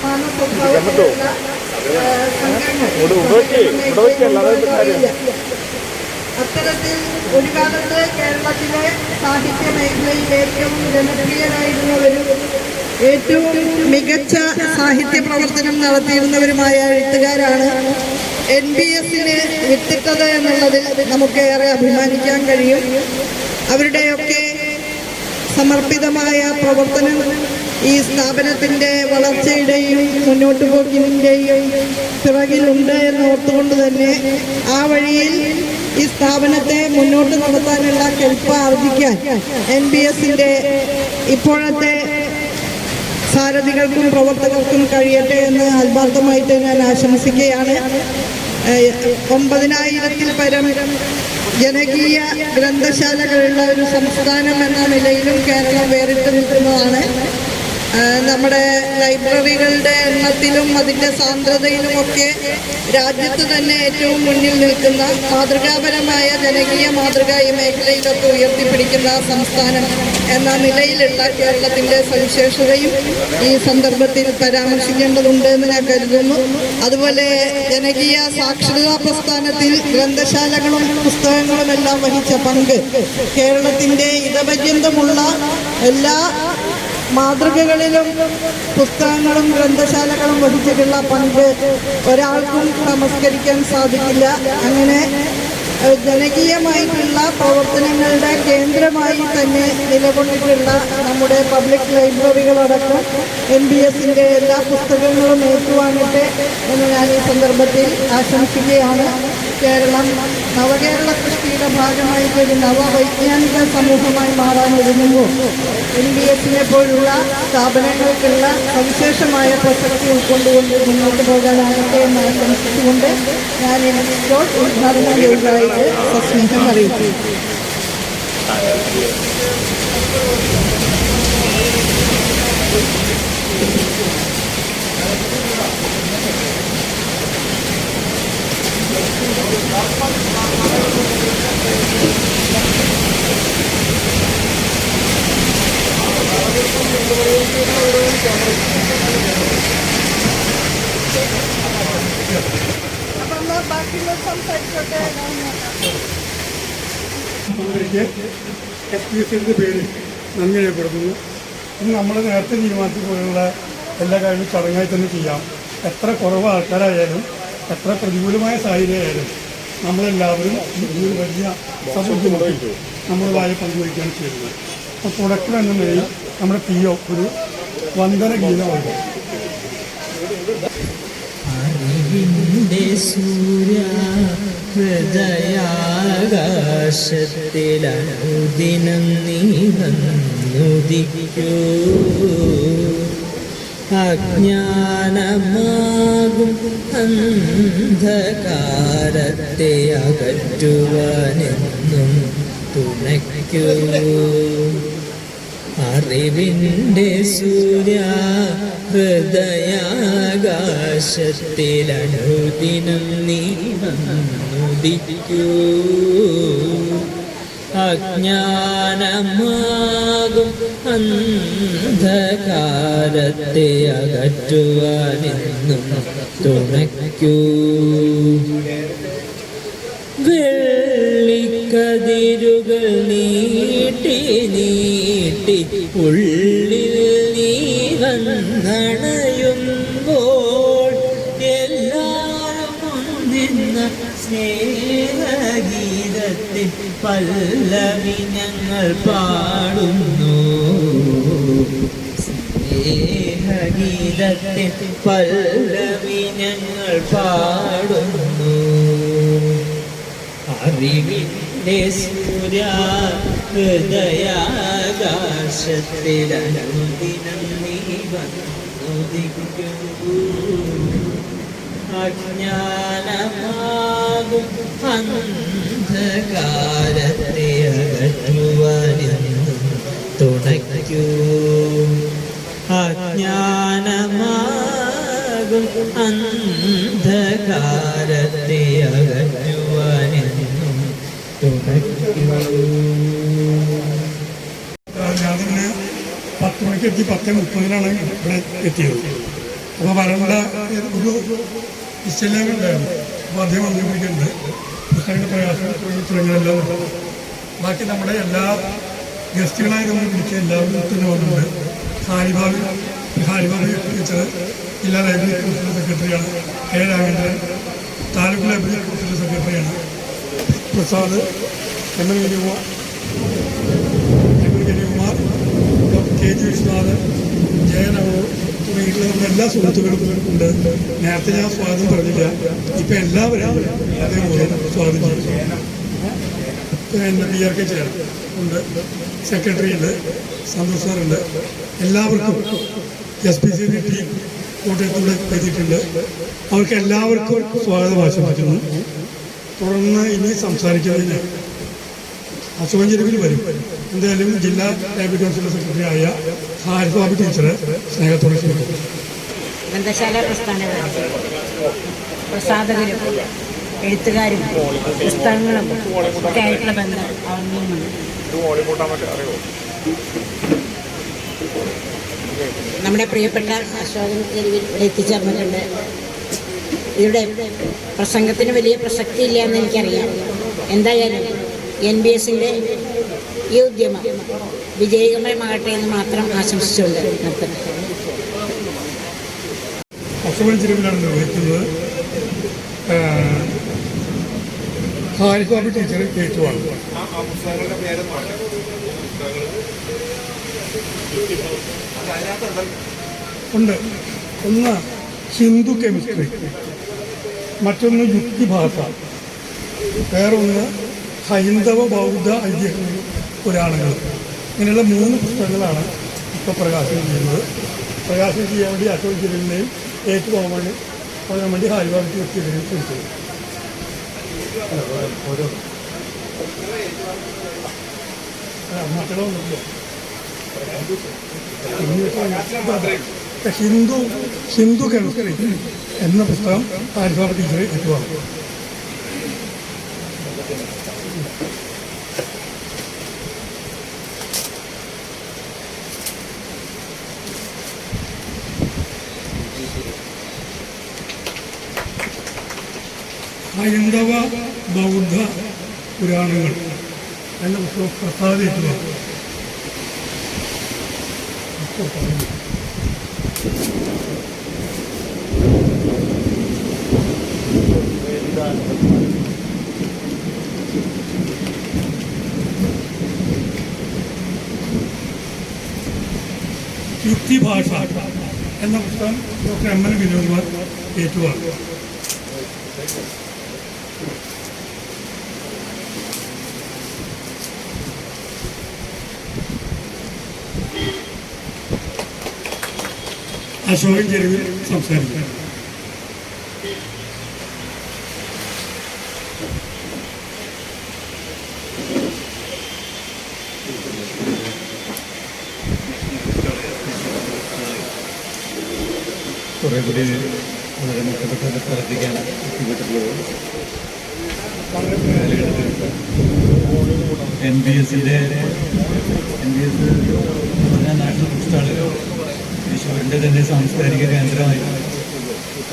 സമാന സ്വഭാവത്തിലുള്ള അത്തരത്തിൽ ഒരു കാലത്ത് കേരളത്തിലെ സാഹിത്യ മേഖലയിൽ ഏറ്റവും ജനപ്രിയരായിരുന്നവരും ഏറ്റവും മികച്ച സാഹിത്യ പ്രവർത്തനം നടത്തിയിരുന്നവരുമായ എഴുത്തുകാരാണ് NBSന് വിത്തിട്ടത് എന്നുള്ളതിൽ നമുക്കേറെ അഭിമാനിക്കാൻ കഴിയും. അവരുടെയൊക്കെ സമർപ്പിതമായ പ്രവർത്തനം ഈ സ്ഥാപനത്തിൻ്റെ വളർച്ചയുടെയും മുന്നോട്ട് പോക്കിൻ്റെയും പിറകിലുണ്ട് എന്ന് ഓർത്തുകൊണ്ട് തന്നെ ആ വഴിയിൽ ഈ സ്ഥാപനത്തെ മുന്നോട്ട് നടത്താനുള്ള കെൽപ്പ് ആർജിക്കാൻ NBSൻ്റെ ഇപ്പോഴത്തെ സാരഥികൾക്കും പ്രവർത്തകർക്കും കഴിയട്ടെ എന്ന് ആത്മാർത്ഥമായിട്ട് ഞാൻ ആശംസിക്കുകയാണ്. 9000-ൽ പരം ജനകീയ ഗ്രന്ഥശാലകളുള്ള ഒരു സംസ്ഥാനം എന്ന നിലയിലും കേരളം വേറിട്ട് നിൽക്കുന്നതാണ്. നമ്മുടെ ലൈബ്രറികളുടെ എണ്ണത്തിലും അതിൻ്റെ സാന്ദ്രതയിലുമൊക്കെ രാജ്യത്ത് തന്നെ ഏറ്റവും മുന്നിൽ നിൽക്കുന്ന മാതൃകാപരമായ ജനകീയ മാതൃക ഈ മേഖലയിലൊക്കെ ഉയർത്തിപ്പിടിക്കുന്ന സംസ്ഥാനം എന്ന നിലയിലുള്ള കേരളത്തിൻ്റെ സവിശേഷതയും ഈ സന്ദർഭത്തിൽ പരാമർശിക്കേണ്ടതുണ്ട് എന്ന് ഞാൻ കരുതുന്നു. അതുപോലെ ജനകീയ സാക്ഷരതാ പ്രസ്ഥാനത്തിൽ ഗ്രന്ഥശാലകളും പുസ്തകങ്ങളും എല്ലാം വഹിച്ച പങ്ക് കേരളത്തിൻ്റെ ഇതപര്യന്തമുള്ള എല്ലാ മാതൃകകളിലും പുസ്തകങ്ങളും ഗ്രന്ഥശാലകളും വഹിച്ചിട്ടുള്ള പങ്ക് ഒരാൾക്കും നമസ്കരിക്കാൻ സാധിക്കില്ല. അങ്ങനെ ജനകീയമായിട്ടുള്ള പ്രവർത്തനങ്ങളുടെ കേന്ദ്രമായി തന്നെ നിലകൊണ്ടിട്ടുള്ള നമ്മുടെ പബ്ലിക് ലൈബ്രറികളടക്കം NBSൻ്റെ എല്ലാ പുസ്തകങ്ങളും ഏറ്റുവാങ്ങട്ടെ എന്ന് ഞാൻ ഈ സന്ദർഭത്തിൽ ആശംസിക്കുകയാണ്. കേരളം നവകേരള സൃഷ്ടിയുടെ ഭാഗമായിട്ടൊരു നവവൈജ്ഞാനിക സമൂഹമായി മാറാൻ ഒരുങ്ങുമ്പോൾ NBSനെ പോലുള്ള സ്ഥാപനങ്ങൾക്കുള്ള സവിശേഷമായ പ്രസക്തി ഉൾക്കൊണ്ടുകൊണ്ട് മുന്നോട്ട് പോകാനാകട്ടെ എന്ന് ആശംസിച്ചുകൊണ്ട് ഞാൻ ഇപ്പോൾ ഉദ്ഘാടന യോഗമായിട്ട് സസ്നേഹം അറിയിച്ചു. SBSൻ്റെ പേര് നന്ദി രേഖപ്പെടുത്തുന്നു. ഇന്ന് നമ്മൾ നേരത്തെ തീരുമാനിച്ച പോലുള്ള എല്ലാ കാര്യങ്ങളും ചടങ്ങായി തന്നെ ചെയ്യാം. എത്ര കുറവ് ആൾക്കാരായാലും എത്ര പ്രതികൂലമായ സാഹചര്യമായാലും നമ്മളെല്ലാവരും ഇതിൽ വലിയ സബുദ്ധിമുട്ടി നമ്മളുമായി പങ്കുവയ്ക്കുകയാണ് ചെയ്യുന്നത്. അപ്പോൾ തുടക്കം എന്ന നിലയിൽ നമ്മുടെ PO ഒരു വന്ദന ഗീതമുണ്ട്. അറിവിൻ്റെ സൂര്യ ഹൃദയാകാശത്തിലനുദിനം നീ വന്നുദിക്കൂ. അജ്ഞാനമാകും അന്ധകാരത്തെ അകറ്റുവാനെന്നും തുണയ്ക്കൂ. അറിവിൻ്റെ സൂര്യ ഹൃദയാകാശത്തിലനുദിനം നീ വന്നുദിക്കൂ. അജ്ഞാനമാകും അന്ധകാരത്തെ അകറ്റുവാനെന്നും തുണയ്ക്കൂ. വെള്ളിക്കതിരുകൾ നീട്ടി നീട്ടി ഉള്ളിൽ നീ വന്നണയുമ്പോൾ എല്ലാവരും ഒന്നിന്ന സ്നേഹഗീതത്തിൽ പല്ലവി ഞങ്ങൾ പാടുന്നു. സ്നേഹഗീതത്തിൽ പല്ലവി ഞങ്ങൾ പാടുന്നു. അറിവിൻ്റെ സൂര്യ ഹൃദയാകാശത്തിലനുദിനം നീ വന്നുദിക്കൂ. അജ്ഞാനമാകും അന്ധകാരത്തെ അകറ്റുവാനെന്നും തുണയ്ക്കൂ. അജ്ഞാനമാകും അന്ധകാരത്തെ അകറ്റുവാനെന്നും തുണയ്ക്കൂ. ഞാൻ തന്നെ 10 മണിക്ക് എത്തി 10:30 ഇവിടെ എത്തിയത്. അപ്പോൾ വരേണ്ട ഒരു നിശ്ചയം ഉണ്ടായിരുന്നു. അപ്പോൾ അദ്ദേഹം വന്നുകൊണ്ടിരിക്കുന്നുണ്ട്. പുസ്തകങ്ങളുടെ പ്രയാസം തുടങ്ങിയതെല്ലാം ഉണ്ട്. ബാക്കി നമ്മുടെ എല്ലാ ഗസ്റ്റുകളായി നമ്മൾ വിളിച്ച എല്ലാവരും തന്നെ വന്നിട്ടുണ്ട്. ഹാരിബാബ് ടീച്ചർ ജില്ലാ ലൈബ്രറി കൗൺസിൽ സെക്രട്ടറിയാണ്. K Ramendran taluk library council സെക്രട്ടറിയാണ്. Prasad M N Girikumar K G Viswanathan Jayanavoor തുടങ്ങിയിട്ടുള്ള നമ്മുടെ എല്ലാ സുഹൃത്തുക്കളും ഉണ്ട്. നേരത്തെ ഞാൻ സ്വാഗതം പറഞ്ഞില്ല, ഇപ്പം എല്ലാവരും അതേപോലെ സ്വാഗതം ചെയ്തു. പിന്നെ പി ആർ കെ ചെയർ ഉണ്ട്, സെക്രട്ടറി ഉണ്ട്, സന്തോഷ് സാറുണ്ട്. എല്ലാവർക്കും എസ് പി സി ടീം കോട്ടയത്തൂടെ എത്തിയിട്ടുണ്ട്. അവർക്ക് എല്ലാവർക്കും സ്വാഗതം ആശംസിക്കുന്നു. തുടർന്ന് ഇനി സംസാരിക്കുന്നതിന് അശോകൻ ചെരുവിൽ വരും. എന്തായാലും ജില്ലാ ലൈബ്രറി കൗൺസിൽ സെക്രട്ടറി ആയ ഹാരിബാബ് ടീച്ചറെ സ്നേഹത്തോടെ ക്ഷണിക്കും. ഗ്രന്ഥശാല പ്രസാധകരും എഴുത്തുകാരും പുസ്തകങ്ങളും ഒക്കെ ആയിട്ടുള്ള ബന്ധം അവരുമുണ്ട്. നമ്മുടെ പ്രിയപ്പെട്ട അശോകൻ ചെരുവിൽ ഇവിടെ എത്തിച്ചേർന്നിട്ടുണ്ട്. ഇവിടെ പ്രസംഗത്തിന് വലിയ പ്രസക്തി ഇല്ല എന്ന് എനിക്കറിയാം. എന്തായാലും NBSൻ്റെ ഈ ഉദ്യമം വിജയകരമാകട്ടെ എന്ന് മാത്രം ആശംസിച്ചുകൊണ്ട് നിർത്തുന്നു. അശോകൻ ചെരുവിലാണ് നിർവഹിക്കുന്നത്. ഹാരിബാബ് ടീച്ചർ ഏറ്റുവാണ്. ഉണ്ട്. ഒന്ന് ഹിന്ദു കെമിസ്ട്രി, മറ്റൊന്ന് യുക്തിഭാഷ, വേറൊന്ന് ഹൈന്ദവ ബൗദ്ധ ഐതിഹ്യ പുരാണങ്ങൾ. ഇങ്ങനെയുള്ള 3 പുസ്തകങ്ങളാണ് ഇപ്പോൾ പ്രകാശനം ചെയ്യുന്നത്. പ്രകാശനം ചെയ്യാൻ വേണ്ടി അശോകൻ ചെരുവിനെയും ഏറ്റുപോകാൻ വേണ്ടി ഹാരിബാബ് ടീച്ചറിനെ ക്ഷണിച്ചത്. ഹിന്ദു കെമിസ്ട്രി എന്ന പുസ്തകം ഹാരിബാബ് ടീച്ചറെ ഏറ്റുവാങ്ങും. ഹൈന്ദവ ബൗദ്ധ പുരാണങ്ങൾ എന്ന പുസ്തകം പ്രസാദ് ഏറ്റുവാങ്ങും. യുക്തിഭാഷ എന്ന പുസ്തകം ഡോക്ടർ എം എൻ വിനോദ്കുമാർ ഏറ്റുവാങ്ങും. അശോകൻ ചെരുവിൽ സംസാരിക്കും. കുറേ കൂടി വളരെ മെച്ചപ്പെട്ട സ്ഥലത്തേക്കാണ് എത്തിപ്പെട്ടിട്ടുള്ളത്. NBS പറഞ്ഞാൽ നാഷണൽ ബുക്ക് സ്റ്റാൾ തൃശ്ശൂരിൻ്റെ തന്നെ സാംസ്കാരിക കേന്ദ്രമായി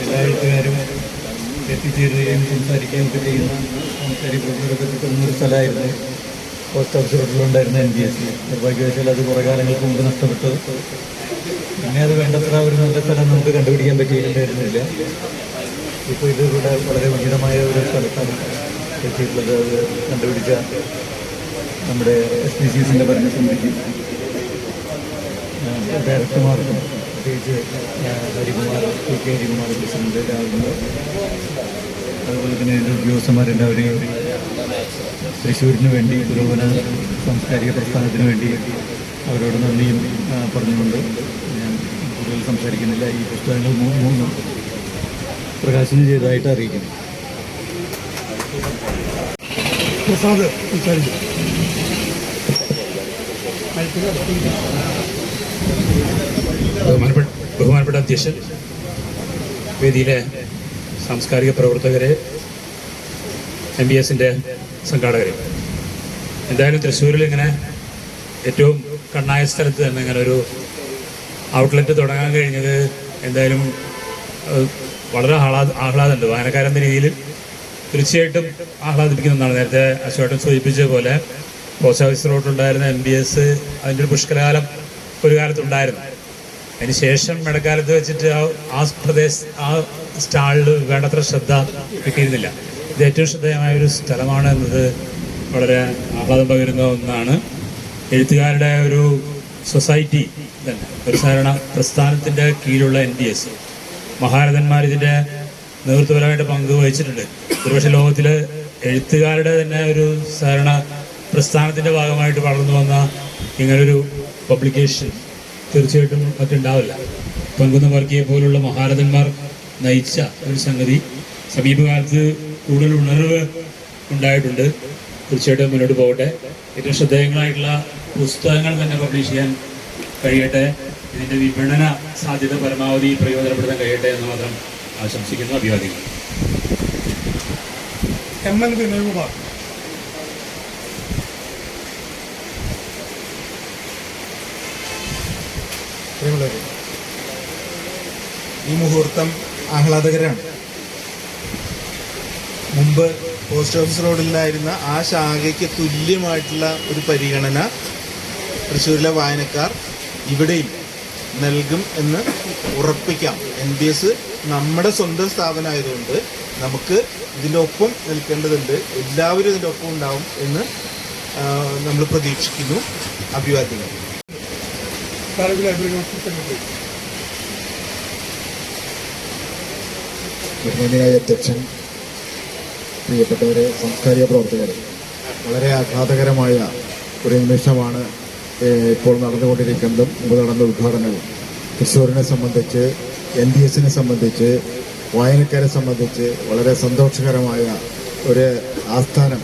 എല്ലാ എഴുത്തുകാരും എത്തിച്ചേരുകയും സംസാരിക്കുകയും ഒക്കെ ചെയ്യുന്ന സാംസ്കാരിക പ്രവർത്തനമൊക്കെ കിട്ടുന്ന ഒരു സ്ഥലമായിരുന്നു പോസ്റ്റ് ഓഫീസ് റോഡിലുണ്ടായിരുന്ന NBS. നിർഭാഗ്യവശാൽ അത് കുറേ കാലങ്ങൾക്ക് മുമ്പ് നഷ്ടപ്പെട്ടു. പിന്നെ അത് വേണ്ടത്ര ഒരു നല്ല സ്ഥലം നമുക്ക് കണ്ടുപിടിക്കാൻ പറ്റിയിട്ടുണ്ടായിരുന്നില്ല. ഇപ്പോൾ ഇതിലൂടെ വളരെ ഉചിതമായ ഒരു സ്ഥലത്താണ് എത്തിയിട്ടുള്ളത്. അത് കണ്ടുപിടിച്ച നമ്മുടെ SPCSൻ്റെ ഭരണസമിതിക്കും ഡയറക്ടർമാർക്കും പ്രത്യേകിച്ച് ഹരികുമാർ KK ഹരികുമാർ പ്രസിഡന്റ് രാവിലെ, അതുപോലെ തന്നെ ഇതിൻ്റെ ഉദ്യോഗസ്ഥന്മാരെല്ലാവരെയും തൃശ്ശൂരിന് വേണ്ടി പുരോഗമന സാംസ്കാരിക പ്രസ്ഥാനത്തിന് വേണ്ടി അവരോട് നന്ദിയും പറഞ്ഞുകൊണ്ട് ഞാൻ കൂടുതൽ സംസാരിക്കുന്നില്ല. ഈ പുസ്തകങ്ങൾ മൂന്നും പ്രകാശനം ചെയ്തതായിട്ട് അറിയിക്കുന്നു. പ്രസാദ് സംസാരിക്കും. ബഹുമാനപ്പെട്ട അധ്യക്ഷൻ, വേദിയിലെ സാംസ്കാരിക പ്രവർത്തകരെ, MBSൻ്റെ സംഘാടകരെ, എന്തായാലും തൃശ്ശൂരിൽ ഇങ്ങനെ ഏറ്റവും കണ്ണായ സ്ഥലത്ത് തന്നെ ഇങ്ങനെ ഒരു ഔട്ട്ലെറ്റ് തുടങ്ങാൻ കഴിഞ്ഞത് എന്തായാലും വളരെ ആഹ്ലാദമുണ്ട്. വായനക്കാരെന്ന രീതിയിൽ തീർച്ചയായിട്ടും ആഹ്ലാദിപ്പിക്കുന്ന ഒന്നാണ്. നേരത്തെ അശോകൻ സൂചിപ്പിച്ച പോലെ പോസ്റ്റ് ഓഫീസ് റോഡിലുണ്ടായിരുന്ന MBS അതിൻ്റെ ഒരു പുഷ്കലകാലം ഒരു കാലത്തുണ്ടായിരുന്നു. അതിന് ശേഷം ഇടക്കാലത്ത് വെച്ചിട്ട് ആ സ്റ്റാളിൽ വേണ്ടത്ര ശ്രദ്ധ കിട്ടിയിരുന്നില്ല. ഇത് ഏറ്റവും ശ്രദ്ധേയമായ ഒരു സ്ഥലമാണ് എന്നത് വളരെ ആഹ്ലാദം പകരുന്ന ഒന്നാണ്. എഴുത്തുകാരുടെ ഒരു സൊസൈറ്റി തന്നെ, ഒരു സഹകരണ പ്രസ്ഥാനത്തിൻ്റെ കീഴിലുള്ള NBS മഹാരഥന്മാർ ഇതിൻ്റെ നേതൃത്വപരമായിട്ട് പങ്ക് വഹിച്ചിട്ടുണ്ട്. ഒരുപക്ഷെ ലോകത്തിൽ എഴുത്തുകാരുടെ തന്നെ ഒരു സഹകരണ പ്രസ്ഥാനത്തിൻ്റെ ഭാഗമായിട്ട് വളർന്നു വന്ന ഇങ്ങനൊരു പബ്ലിക്കേഷൻ തീർച്ചയായിട്ടും മറ്റുണ്ടാവില്ല. പൊൻകുന്നം വർക്കിയെ പോലുള്ള മഹാരഥന്മാർ നയിച്ച ഒരു സംഗതി സമീപകാലത്ത് കൂടുതൽ ഉണർവ് ഉണ്ടായിട്ടുണ്ട്. തീർച്ചയായിട്ടും മുന്നോട്ട് പോകട്ടെ. ഏറ്റവും ശ്രദ്ധേയങ്ങളായിട്ടുള്ള പുസ്തകങ്ങൾ തന്നെ പബ്ലിഷ് ചെയ്യാൻ കഴിയട്ടെ. ഇതിൻ്റെ വിപണന സാധ്യത പരമാവധി പ്രയോജനപ്പെടുത്താൻ കഴിയട്ടെ എന്ന് മാത്രം ആശംസിക്കുന്നു. അഭിവാദ്യങ്ങൾ. MN വിനയകുമാർ. ഈ മുഹൂർത്തം ആഹ്ലാദകരമാണ്. മുമ്പ് പോസ്റ്റ് ഓഫീസ് റോഡിലായിരുന്ന ആ ശാഖയ്ക്ക് തുല്യമായിട്ടുള്ള ഒരു പരിഗണന തൃശ്ശൂരിലെ വായനക്കാർ ഇവിടെയും നൽകും എന്ന് ഉറപ്പിക്കാം. NBS നമ്മുടെ സ്വന്തം സ്ഥാപനമായതുകൊണ്ട് നമുക്ക് ഇതിൻ്റെ ഒപ്പം നിൽക്കേണ്ടതുണ്ട്. എല്ലാവരും ഇതിൻ്റെ ഒപ്പം ഉണ്ടാവും എന്ന് നമ്മൾ പ്രതീക്ഷിക്കുന്നു. അഭിവാദ്യങ്ങൾ. ബഹുമാനിയായ അധ്യക്ഷൻ, പ്രിയപ്പെട്ടവരെ, സാംസ്കാരിക പ്രവർത്തകരെ, വളരെ ആഹ്ലാദകരമായ ഒരു നിമിഷമാണ് ഇപ്പോൾ നടന്നുകൊണ്ടിരിക്കുന്നതും മുമ്പ് നടന്ന ഉദ്ഘാടനവും. തൃശ്ശൂരിനെ സംബന്ധിച്ച്, NBSനെ സംബന്ധിച്ച്, വായനക്കാരെ സംബന്ധിച്ച് വളരെ സന്തോഷകരമായ ഒരു ആസ്ഥാനം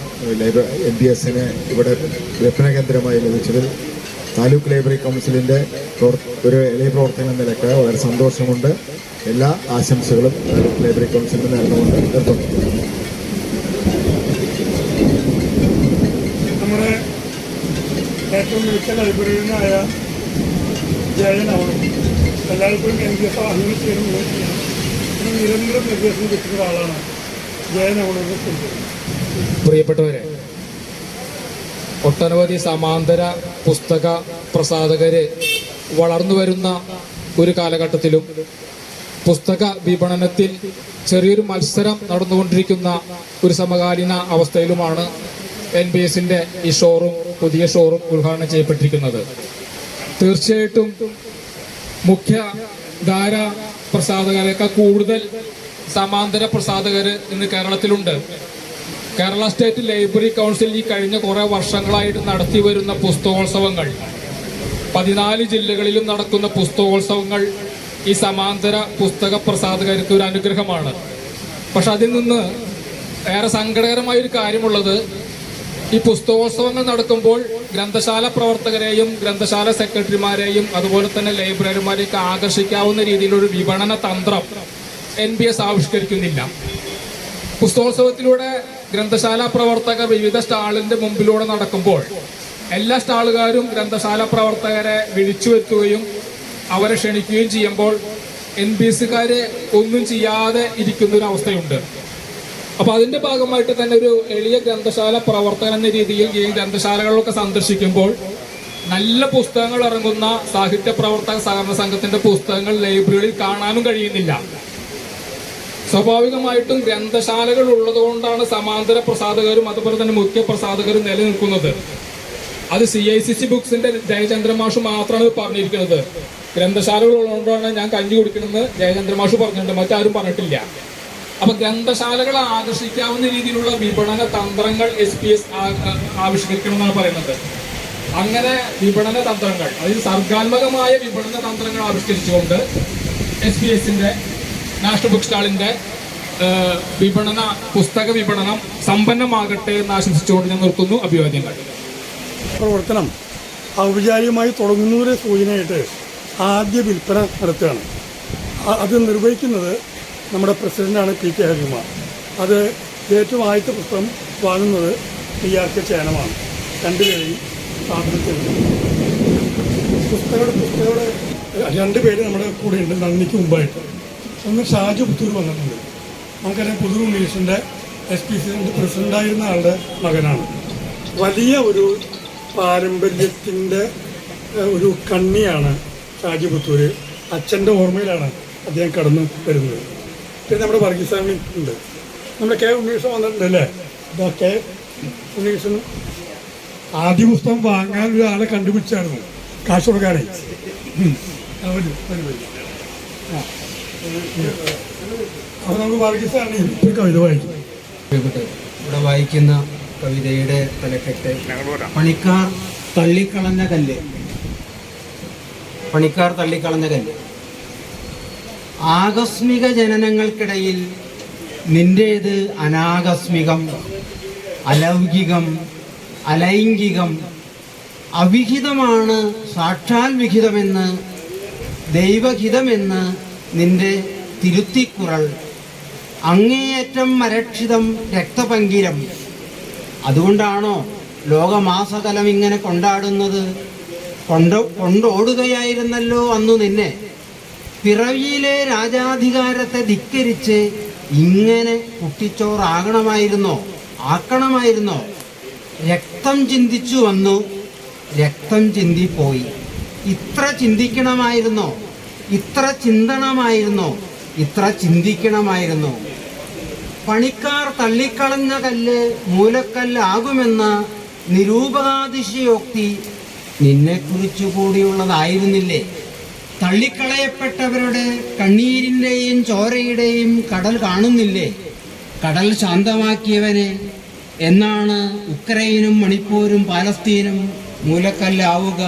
NBSന് ഇവിടെ വിൽപ്പന കേന്ദ്രമായി ലഭിച്ചതിൽ താലൂക്ക് ലൈബ്രറി കൗൺസിലിൻ്റെ ഒരു എളിയ പ്രവർത്തനം എന്ന നിലയ്ക്ക് വളരെ സന്തോഷമുണ്ട്. എല്ലാ ആശംസകളും താലൂക്ക് ലൈബ്രറി കൗൺസിലിന് നേർന്നുകൊണ്ട് നിർത്തുന്നു. നമ്മുടെ ഏറ്റവും മികച്ച ലൈബ്രറിയനായ ജയനാണ് എല്ലാവർക്കും NBS അങ്ങനെ ചെയ്യണം നിരന്തരം നിർദ്ദേശം കിട്ടുന്ന ഒരാളാണ് ജയനവളൂരിനെ കുറിച്ച്. പ്രിയപ്പെട്ടവരെ, ഒട്ടനവധി സമാന്തര പുസ്തക പ്രസാധകര് വളർന്നു വരുന്ന ഒരു കാലഘട്ടത്തിലും പുസ്തക വിപണനത്തിൽ ചെറിയൊരു മത്സരം നടന്നുകൊണ്ടിരിക്കുന്ന ഒരു സമകാലീന അവസ്ഥയിലുമാണ് NBSന്റെ ഈ പുതിയ ഷോറൂം ഉദ്ഘാടനം ചെയ്യപ്പെട്ടിരിക്കുന്നത്. തീർച്ചയായിട്ടും മുഖ്യധാര പ്രസാധകരെക്കാൾ കൂടുതൽ സമാന്തര പ്രസാധകർ ഇന്ന് കേരളത്തിലുണ്ട്. കേരള സ്റ്റേറ്റ് ലൈബ്രറി കൗൺസിൽ ഈ കഴിഞ്ഞ കുറേ വർഷങ്ങളായിട്ട് നടത്തി വരുന്ന പുസ്തകോത്സവങ്ങൾ, 14 ജില്ലകളിലും നടക്കുന്ന പുസ്തകോത്സവങ്ങൾ ഈ സമാന്തര പുസ്തക പ്രസാധകർക്ക് ഒരു അനുഗ്രഹമാണ്. പക്ഷെ അതിൽ നിന്ന് ഏറെ സങ്കടകരമായൊരു കാര്യമുള്ളത്, ഈ പുസ്തകോത്സവങ്ങൾ നടക്കുമ്പോൾ ഗ്രന്ഥശാല പ്രവർത്തകരെയും ഗ്രന്ഥശാല സെക്രട്ടറിമാരെയും അതുപോലെ തന്നെ ലൈബ്രറിമാരെയൊക്കെ ആകർഷിക്കാവുന്ന രീതിയിലൊരു വിപണന തന്ത്രം NBS ആവിഷ്കരിക്കുന്നില്ല. പുസ്തകോത്സവത്തിലൂടെ ഗ്രന്ഥശാല പ്രവർത്തകർ വിവിധ സ്റ്റാളിന്റെ മുമ്പിലൂടെ നടക്കുമ്പോൾ എല്ലാ സ്റ്റാളുകാരും ഗ്രന്ഥശാല പ്രവർത്തകരെ വിളിച്ചു വരുത്തുകയും അവരെ ക്ഷണിക്കുകയും ചെയ്യുമ്പോൾ NBSക്കാരെ ഒന്നും ചെയ്യാതെ ഇരിക്കുന്ന ഒരു അവസ്ഥയുണ്ട്. അപ്പൊ അതിന്റെ ഭാഗമായിട്ട് തന്നെ ഒരു എളിയ ഗ്രന്ഥശാല പ്രവർത്തകൻ എന്ന രീതിയിൽ ഈ ഗ്രന്ഥശാലകളൊക്കെ സന്ദർശിക്കുമ്പോൾ നല്ല പുസ്തകങ്ങൾ ഇറങ്ങുന്ന സാഹിത്യ പ്രവർത്തക സഹകരണ സംഘത്തിന്റെ പുസ്തകങ്ങൾ ലൈബ്രറിയിൽ കാണാനും കഴിയുന്നില്ല. സ്വാഭാവികമായിട്ടും ഗ്രന്ഥശാലകൾ ഉള്ളതുകൊണ്ടാണ് സമാന്തര പ്രസാധകരും അതുപോലെ തന്നെ മുഖ്യ പ്രസാധകരും നിലനിൽക്കുന്നത്. അത് CICC ബുക്സിന്റെ ജയചന്ദ്രമാഷ് മാത്രമാണ് പറഞ്ഞിരിക്കുന്നത്. ഗ്രന്ഥശാലകൾ ഉള്ളതുകൊണ്ടാണ് ഞാൻ കഞ്ഞി കുടിക്കണമെന്ന് ജയചന്ദ്രമാഷ് പറഞ്ഞിട്ടുണ്ട്, മറ്റാരും പറഞ്ഞിട്ടില്ല. അപ്പൊ ഗ്രന്ഥശാലകളെ ആകർഷിക്കാവുന്ന രീതിയിലുള്ള വിപണന തന്ത്രങ്ങൾ SBS ആവിഷ്കരിക്കണമെന്നാണ് പറയുന്നത്. അങ്ങനെ വിപണന തന്ത്രങ്ങൾ, അതായത് സർഗാത്മകമായ വിപണന തന്ത്രങ്ങൾ ആവിഷ്കരിച്ചുകൊണ്ട് SBS-ന്റെ നാഷണൽ ബുക്ക് സ്റ്റാളിന്റെ പുസ്തക വിപണനം സമ്പന്നമാകട്ടെ എന്ന് ആശംസിച്ചുകൊണ്ട് ഞാൻ നിർത്തുന്നു. അഭിവാദ്യങ്ങൾ. പ്രവർത്തനം ഔപചാരികമായി തുടങ്ങുന്നതിന് സൂചനയായിട്ട് ആദ്യ വിൽപ്പന നടത്തുകയാണ്. അത് നിർവഹിക്കുന്നത് നമ്മുടെ പ്രസിഡന്റാണ് PK ഹരികുമാർ. അത് ഏറ്റവും ആദ്യത്തെ പുസ്തകം വാങ്ങുന്നത് PRK ചേനമാണ്. രണ്ടുപേരെയും സ്ഥാപനത്തിൽ പുസ്തകങ്ങളുടെ 2 പേര് നമ്മുടെ കൂടെ ഉണ്ട് നന്ദിക്ക് മുമ്പായിട്ട്. ഒന്ന് ഷാജു പുത്തൂർ വന്നിട്ടുണ്ട്. നമുക്കറിയാം പുതൂർ ഉണ്ണീഷിൻ്റെ SPC പ്രസിഡൻ്റായിരുന്ന ആളുടെ മകനാണ്. വലിയ ഒരു പാരമ്പര്യത്തിൻ്റെ ഒരു കണ്ണിയാണ് ഷാജി പുത്തൂർ. അച്ഛൻ്റെ ഓർമ്മയിലാണ് അദ്ദേഹം കടന്നു വരുന്നത്. പിന്നെ നമ്മുടെ വർഗീസ്വാമി ഉണ്ട്, നമ്മുടെ കെ ഉണ്ണീഷൻ വന്നിട്ടുണ്ട് അല്ലേ. കെ ഉണ്ണീഷനും ആദ്യ പുസ്തകം വാങ്ങാൻ ഒരാളെ കണ്ടുപിടിച്ചായിരുന്നു, കാശ് കൊടുക്കാനേ. അപ്പോൾ നമുക്ക് വർഗീസ്വാമി ഒരു കവിത വായിക്കും. ഇവിടെ വായിക്കുന്ന കവിതയുടെ തലക്കെട്ട് പണിക്കാർ തള്ളിക്കളഞ്ഞ കല്ല്. പണിക്കാർ തള്ളിക്കളഞ്ഞ കല്ല്. ആകസ്മിക ജനനങ്ങൾക്കിടയിൽ നിന്റേത് അനാകസ്മികം, അലൗകികം, അലൈംഗികം, അവിഹിതമാണ് സാക്ഷാൽ വിഹിതമെന്ന്, ദൈവഹിതമെന്ന് നിന്റെ തിരുത്തിക്കുറൾ. അങ്ങേയറ്റം മരക്ഷിതം രക്തപങ്കിരം. അതുകൊണ്ടാണോ ലോകമാസകലം ഇങ്ങനെ കൊണ്ടാടുന്നത്? കൊണ്ടോടുകയായിരുന്നല്ലോ അന്നു നിന്നെ. പിറവിയിലെ രാജാധികാരത്തെ ധിക്കരിച്ച് ഇങ്ങനെ കുട്ടിച്ചോറാകണമായിരുന്നോ? ആക്കണമായിരുന്നോ? രക്തം ചിന്തിച്ചു വന്നു, രക്തം ചിന്തിപ്പോയി. ഇത്ര ചിന്തിക്കണമായിരുന്നോ? ഇത്ര ചിന്തണമായിരുന്നോ? ഇത്ര ചിന്തിക്കണമായിരുന്നോ? പണിക്കാർ തള്ളിക്കളഞ്ഞ കല്ല് മൂലക്കല്ലാകുമെന്ന നിരൂപകാതിശയോക്തി നിന്നെക്കുറിച്ചു കൂടിയുള്ളതായിരുന്നില്ലേ? തള്ളിക്കളയപ്പെട്ടവരുടെ കണ്ണീരിൻ്റെയും ചോരയുടെയും കടൽ കാണുന്നില്ലേ? കടൽ ശാന്തമാക്കിയവനെ എന്നാണ് ഉക്രൈനും മണിപ്പൂരും പാലസ്തീനും മൂലക്കല്ലാവുക?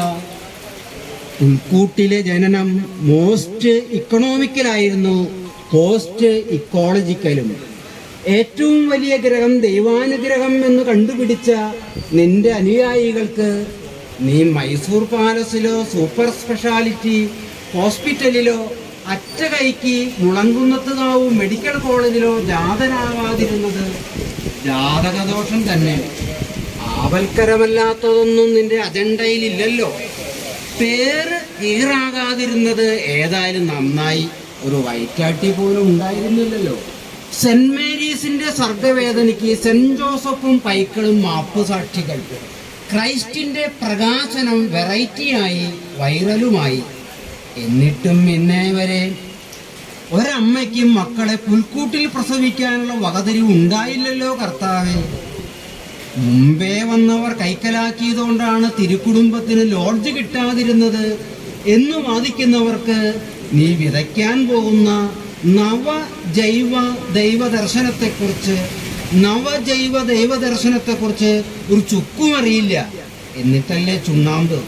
ഉൾക്കൂട്ടിലെ ജനനം മോസ്റ്റ് ഇക്കണോമിക്കലായിരുന്നു, പോസ്റ്റ് ഇക്കോളജിക്കലും. ഏറ്റവും വലിയ ഗ്രഹം ദൈവാനുഗ്രഹം എന്ന് കണ്ടുപിടിച്ച നിന്റെ അനുയായികൾക്ക് നീ മൈസൂർ പാലസിലോ സൂപ്പർ സ്പെഷ്യാലിറ്റി ഹോസ്പിറ്റലിലോ അറ്റകൈക്ക് മുളങ്കുന്നത്തുകാവ് മെഡിക്കൽ കോളേജിലോ ജാതനാവാതിരുന്നത് ജാതകദോഷം തന്നെ. ആവൽക്കരമല്ലാത്തതൊന്നും നിന്റെ അജണ്ടയിലില്ലല്ലോ. പേര് ഈറാകാതിരുന്നത് ഏതായാലും നന്നായി. ഒരു വൈറ്റാട്ടി പോലും ഉണ്ടായിരുന്നില്ലല്ലോ. സെന്റ് മേരീസിന്റെ സർഗവേദനയ്ക്ക് സെന്റ് ജോസഫും പൈക്കളും മാപ്പ് സാക്ഷികൾ. ക്രൈസ്റ്റിന്റെ പ്രകാശനം വെറൈറ്റിയായി, വൈറലുമായി. എന്നിട്ടും ഇന്നേ വരെ ഒരമ്മയ്ക്കും മക്കളെ പുൽക്കൂട്ടിൽ പ്രസവിക്കാനുള്ള വകതിരിവ് ഉണ്ടായില്ലല്ലോ കർത്താവേ. മുമ്പേ വന്നവർ കൈക്കലാക്കിയതുകൊണ്ടാണ് തിരുക്കുടുംബത്തിന് ലോഡ്ജ് കിട്ടാതിരുന്നത് എന്ന് വാദിക്കുന്നവർക്ക് നീ വിതയ്ക്കാൻ പോകുന്ന നവജൈവ ദൈവദർശനത്തെക്കുറിച്ച് ഒരു ചുക്കുമറിയില്ല. എന്നിട്ടല്ലേ ചുണ്ണാമ്പ്.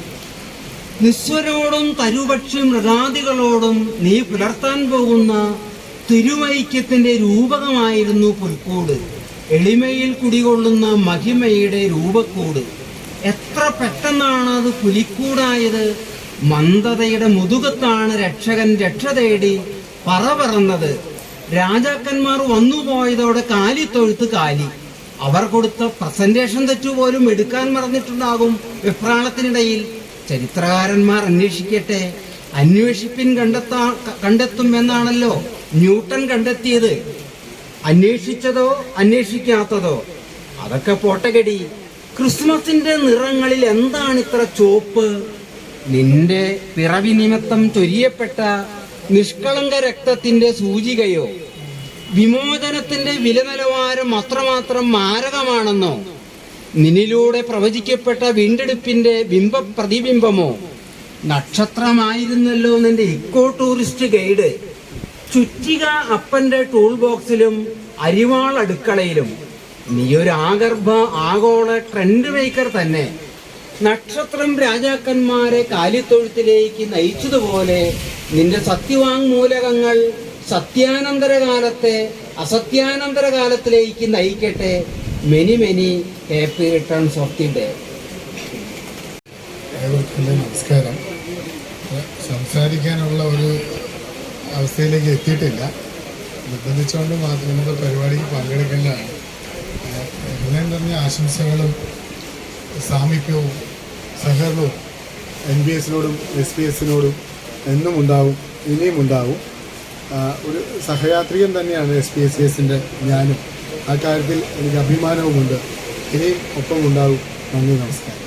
നിസ്വരോടും തരുപക്ഷി മൃഗാദികളോടും നീ പുലർത്താൻ പോകുന്ന തിരുവൈക്യത്തിന്റെ രൂപകമായിരുന്നു പുൽക്കൂട്. എളിമയിൽ കുടികൊള്ളുന്ന മഹിമയുടെ രൂപക്കൂട്. എത്ര പെട്ടെന്നാണ് അത് പുലിക്കൂടായത്. മന്ദതയുടെ മുതുകത്താണ് രക്ഷകൻ രക്ഷ തേടി പറന്നത്. രാജാക്കന്മാർ വന്നുപോയതോടെ കാലിത്തൊഴുത്ത് കാലി. അവർ കൊടുത്ത പ്രസന്റേഷൻ തെറ്റുപോലും എടുക്കാൻ മറന്നിട്ടുണ്ടാകും വെപ്രാളത്തിനിടയിൽ. ചരിത്രകാരന്മാർ അന്വേഷിക്കട്ടെ. അന്വേഷിപ്പിൻ കണ്ടെത്തും എന്നാണല്ലോ ന്യൂട്ടൺ കണ്ടെത്തിയത്. അന്വേഷിച്ചതോ അന്വേഷിക്കാത്തതോ അതൊക്കെ പോട്ടകടി. ക്രിസ്മസിന്റെ നിറങ്ങളിൽ എന്താണ് ഇത്ര ചോപ്പ്? നിന്റെ പിറവി നിമിത്തം ചൊരിയപ്പെട്ട നിഷ്കളങ്ക രക്തത്തിന്റെ സൂചികയോ? വിമോചനത്തിന്റെ വില നിലവാരം അത്രമാത്രം മാരകമാണെന്നോ? നിന്നിലൂടെ പ്രവചിക്കപ്പെട്ട വീണ്ടെടുപ്പിന്റെ പ്രതിബിംബമോ? നക്ഷത്രമായിരുന്നല്ലോ നിന്റെ ഇക്കോ ടൂറിസ്റ്റ് ഗൈഡ്. ചുറ്റിക അപ്പന്റെ ടൂൾ ബോക്സിലും അരിവാൾ അടുക്കളയിലും. നീയൊരു ആഗോള ട്രെൻഡ് മേക്കർ തന്നെ. നക്ഷത്രം രാജാക്കന്മാരെ കാലിത്തൊഴുത്തിലേക്ക് നയിച്ചതുപോലെ നിന്റെ സത്യവാങ്മൂലകങ്ങൾ സത്യാനന്തരകാലത്തെ അസത്യാനന്തരകാലത്തിലേക്ക് നയിക്കട്ടെ. Many happy returns of the day. ഏവർക്കും നമസ്കാരം. സംസാരിക്കാനുള്ള ഒരു അവസ്ഥയിലേക്ക് എത്തിയിട്ടില്ല. നിർബന്ധിച്ചുകൊണ്ട് മാത്രം നമുക്ക് പരിപാടിക്ക് പങ്കെടുക്കേണ്ടതാണ്. ഹൃദയം നിറഞ്ഞ ആശംസകളും സാമീപ്യവും സഹകരണവും NBS-നോടും SPS-നോടും എന്നും ഉണ്ടാവും, ഇനിയും ഉണ്ടാവും. ഒരു സഹയാത്രികൻ തന്നെയാണ് SPSCSൻ്റെ ഞാനും. ആ കാര്യത്തിൽ എനിക്ക് അഭിമാനവുമുണ്ട്. ഇനിയും ഒപ്പം ഉണ്ടാവും. നന്ദി, നമസ്കാരം.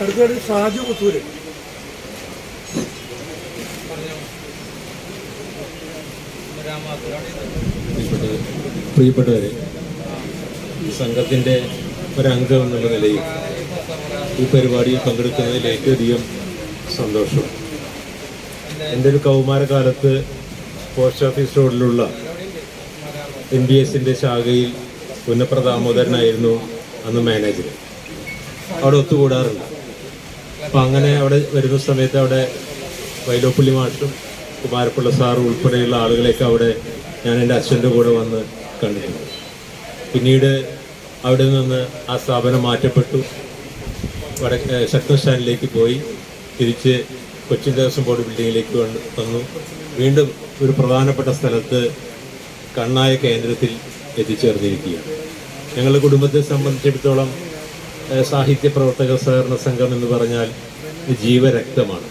അടുത്തൊരു ഷാജു പുത്തൂര്. പ്രിയപ്പെട്ടവരെ, ഈ സംഘത്തിൻ്റെ ഒരംഗം എന്നുള്ള നിലയിൽ ഈ പരിപാടിയിൽ പങ്കെടുക്കുന്നതിൽ ഏറ്റവും സന്തോഷം. എൻ്റെ ഒരു കൗമാരകാലത്ത് പോസ്റ്റ് ഓഫീസ് റോഡിലുള്ള NBSൻ്റെ ശാഖയിൽ പുന്നപ്ര ദാമോദരനായിരുന്നു അന്ന് മാനേജർ. അവിടെ ഒത്തുകൂടാറുണ്ട്. അപ്പം അങ്ങനെ അവിടെ വരുന്ന സമയത്ത് അവിടെ വൈലോപ്പള്ളി മാഷും കുമാരപ്പിള്ള സാറും ഉൾപ്പെടെയുള്ള ആളുകളെയൊക്കെ അവിടെ ഞാൻ എൻ്റെ അച്ഛൻ്റെ കൂടെ വന്ന് കണ്ടിട്ടുണ്ട്. പിന്നീട് അവിടെ നിന്ന് ആ സ്ഥാപനം മാറ്റപ്പെട്ടു. ശക്തൻ സ്റ്റാൻഡിലേക്ക് പോയി തിരിച്ച് കൊച്ചിൻ ദേവസ്വം ബോർഡ് ബിൽഡിങ്ങിലേക്ക് വന്നു. വീണ്ടും ഒരു പ്രധാനപ്പെട്ട സ്ഥലത്ത് കണ്ണായ കേന്ദ്രത്തിൽ എത്തിച്ചേർന്നിരിക്കുകയാണ്. ഞങ്ങളുടെ കുടുംബത്തെ സംബന്ധിച്ചിടത്തോളം സാഹിത്യ പ്രവർത്തക സഹകരണ സംഘം എന്ന് പറഞ്ഞാൽ ജീവരക്തമാണ്.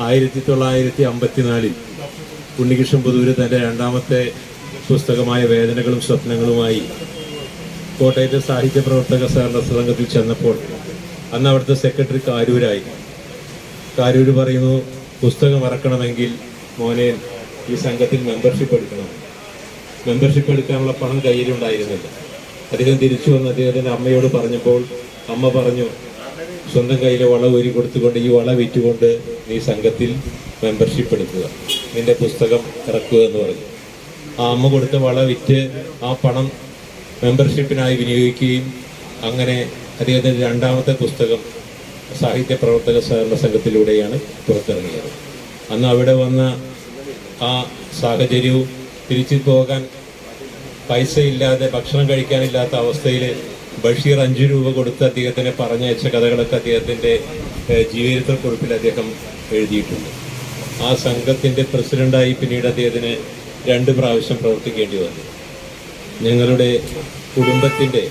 1954 ഉണ്ണികൃഷ്ണൻ പുതൂര് തൻ്റെ രണ്ടാമത്തെ പുസ്തകമായ വേദനകളും സ്വപ്നങ്ങളുമായി കോട്ടയത്തെ സാഹിത്യ പ്രവർത്തക സഹകരണ സംഘത്തിൽ ചെന്നപ്പോൾ അന്ന് അവിടുത്തെ സെക്രട്ടറി കാരൂരായി. കാരൂർ പറയുന്നു, പുസ്തകം ഇറക്കണമെങ്കിൽ മോനെ ഈ സംഘത്തിൽ മെമ്പർഷിപ്പ് എടുക്കണം. മെമ്പർഷിപ്പ് എടുക്കാനുള്ള പണം കയ്യിലുണ്ടായിരുന്നില്ല. അദ്ദേഹം തിരിച്ചു വന്ന് അദ്ദേഹത്തിൻ്റെ അമ്മയോട് പറഞ്ഞപ്പോൾ അമ്മ പറഞ്ഞു, സ്വന്തം കയ്യിലെ വള ഊരി കൊടുത്തുകൊണ്ട് ഈ വള വിറ്റുകൊണ്ട് നീ സംഘത്തിൽ മെമ്പർഷിപ്പ് എടുക്കുക, നിന്റെ പുസ്തകം ഇറക്കുക എന്ന് പറഞ്ഞു. ആ അമ്മ കൊടുത്ത വള വിറ്റ് ആ പണം മെമ്പർഷിപ്പിനായി വിനിയോഗിക്കുകയും അങ്ങനെ അദ്ദേഹത്തിൻ്റെ രണ്ടാമത്തെ പുസ്തകം സാഹിത്യ പ്രവർത്തക സഹകരണ സംഘത്തിലൂടെയാണ് പുറത്തിറങ്ങിയത്. അന്ന് അവിടെ വന്ന ആ സാഹചര്യവും തിരിച്ചു പോകാൻ പൈസ ഇല്ലാതെ ഭക്ഷണം കഴിക്കാനില്ലാത്ത അവസ്ഥയിൽ ബഷീർ 5 രൂപ കൊടുത്ത് അദ്ദേഹത്തിനെ പറഞ്ഞയച്ച കഥകളൊക്കെ അദ്ദേഹത്തിൻ്റെ ജീവചരിത്രക്കുറിപ്പിൽ അദ്ദേഹം എഴുതിയിട്ടുണ്ട്. ആ സംഘത്തിൻ്റെ പ്രസിഡൻ്റായി പിന്നീട് അദ്ദേഹത്തിന് 2 പ്രാവശ്യം പ്രവർത്തിക്കേണ്ടി വന്നു. ഞങ്ങളുടെ കുടുംബത്തിൻ്റെ